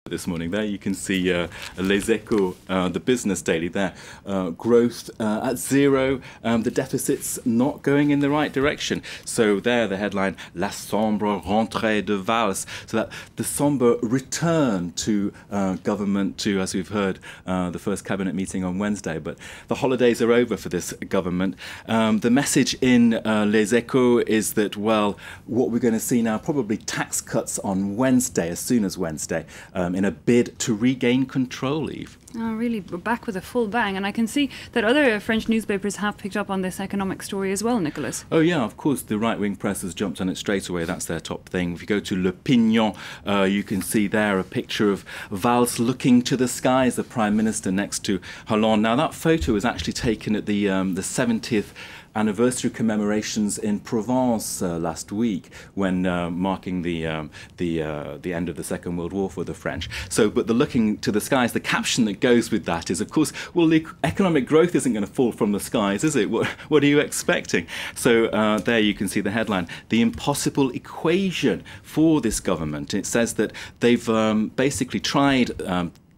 This morning there you can see Les Echos, the business daily there, growth at zero, the deficit's not going in the right direction. So there the headline, La sombre rentrée de Valls, so that the sombre return to government, to, as we've heard, the first cabinet meeting on Wednesday. But the holidays are over for this government. The message in Les Echos is that, well, what we're going to see now, probably tax cuts on Wednesday, as soon as Wednesday, in a bid to regain control, Eve. Oh, really, we're back with a full bang. And I can see that other French newspapers have picked up on this economic story as well, Nicholas. Oh, yeah, of course. The right-wing press has jumped on it straight away. That's their top thing. If you go to L'Opinion, you can see there a picture of Valls looking to the skies, the Prime Minister next to Hollande. Now, that photo was actually taken at the 70th anniversary commemorations in Provence last week, when marking the end of the Second World War for the French. So, but the looking to the skies, the caption that goes with that is, of course, well, the economic growth isn't going to fall from the skies, is it? What are you expecting? So there you can see the headline, the impossible equation for this government. It says that they've basically tried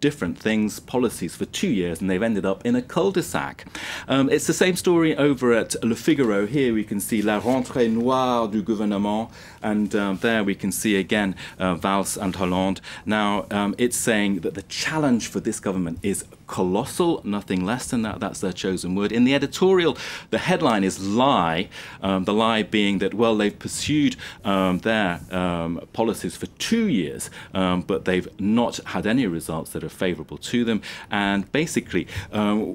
different things, policies for 2 years, and they've ended up in a cul-de-sac. It's the same story over at Le Figaro. Here we can see La rentrée noire du gouvernement, and there we can see again Valls and Hollande. Now, it's saying that the challenge for this government is colossal, nothing less than that. That's their chosen word. In the editorial, the headline is lie, the lie being that, well, they've pursued their policies for 2 years, but they've not had any results that are favourable to them. And basically,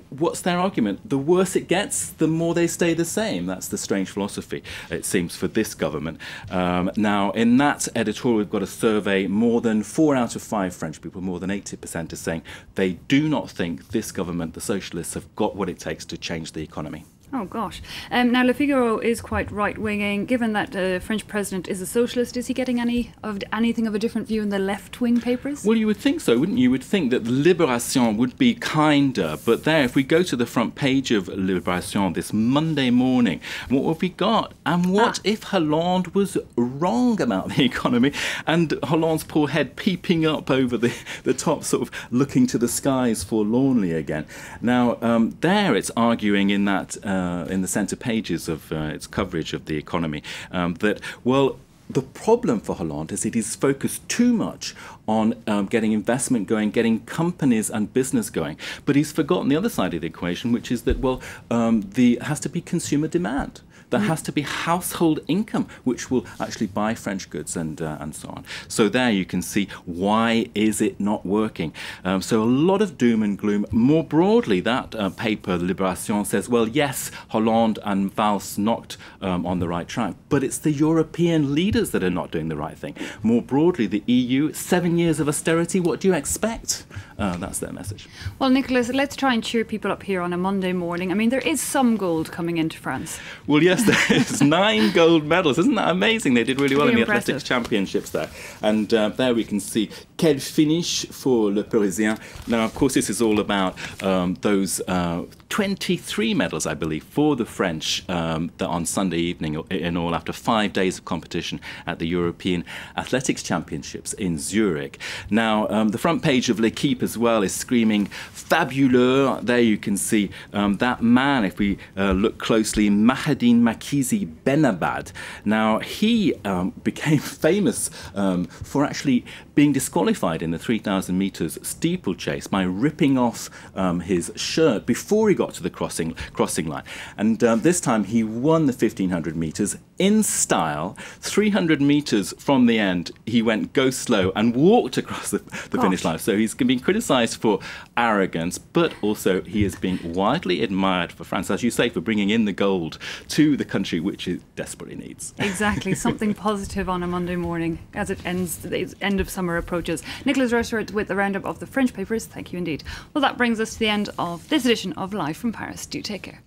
what's their argument? The worse it gets, the more they stay the same. That's the strange philosophy, it seems, for this government. Now, in that editorial, we've got a survey. More than 4 out of 5 French people, more than 80%, are saying they do not think this government, the socialists, have got what it takes to change the economy. Oh, gosh. Now, Le Figaro is quite right-winging. Given that the French president is a socialist, is he getting anything of a different view in the left-wing papers? Well, you would think so, wouldn't you? You would think that Libération would be kinder. But there, if we go to the front page of Libération this Monday morning, what have we got? And what if Hollande was wrong about the economy, and Hollande's poor head peeping up over the top, sort of looking to the skies forlornly again? Now, there it's arguing in that in the centre pages of its coverage of the economy, that, well, the problem for Hollande is that he's focused too much on getting investment going, getting companies and business going. But he's forgotten the other side of the equation, which is that, well, there has to be consumer demand. There has to be household income, which will actually buy French goods and so on. So there you can see, why is it not working? So a lot of doom and gloom. More broadly, that paper, Libération, says, well, yes, Hollande and Valls knocked on the right track, but it's the European leaders that are not doing the right thing. More broadly, the EU, 7 years of austerity, what do you expect? That's their message. Well, Nicholas, let's try and cheer people up here on a Monday morning. I mean, there is some gold coming into France. Well, yes, there's 9 gold medals. Isn't that amazing? They did really well in the athletics championships there. And there we can see quel finish for Le Parisien. Now, of course, this is all about those 23 medals, I believe, for the French that on Sunday evening in all, after 5 days of competition at the European Athletics Championships in Zurich. Now, the front page of L'Equipe as well is screaming fabuleux. There you can see that man, if we look closely, Mahedine Makizi Benabad. Now, he became famous for actually being disqualified in the 3,000 metres steeplechase by ripping off his shirt before he got to the crossing line. And this time he won the 1,500 metres in style. 300 metres from the end, he went go slow and walked across the finish line. So he's been criticised for arrogance, but also he is being widely admired for France, as you say, for bringing in the gold to the country which it desperately needs. Exactly, something positive on a Monday morning as it ends, the end of summer approaches. Nicholas Rosser with the roundup of the French papers. Thank you indeed. Well, that brings us to the end of this edition of Live from Paris. Do take care.